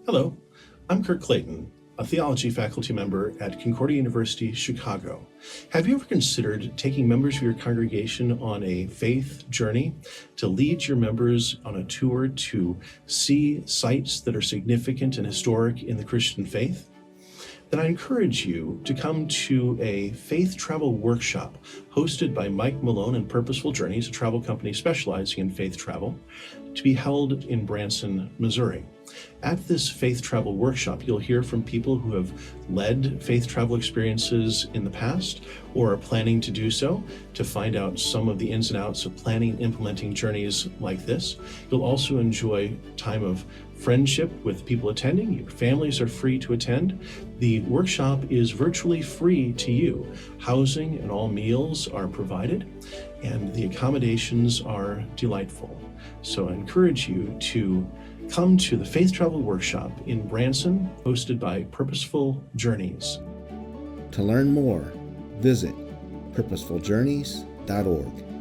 Hello, I'm Kirk Clayton, a theology faculty member at Concordia University, Chicago. Have you ever considered taking members of your congregation on a faith journey to lead your members on a tour to see sites that are significant and historic in the Christian faith? Then I encourage you to come to a faith travel workshop hosted by Mike Malone and Purposeful Journeys, a travel company specializing in faith travel, to be held in Branson, Missouri. At this faith travel workshop, you'll hear from people who have led faith travel experiences in the past or are planning to do so to find out some of the ins and outs of planning and implementing journeys like this. You'll also enjoy time of friendship with people attending. Your families are free to attend. The workshop is virtually free to you. Housing and all meals are provided, and the accommodations are delightful. So I encourage you to come to the Faith Travel Workshop in Branson, hosted by Purposeful Journeys. To learn more, visit purposefuljourneys.org.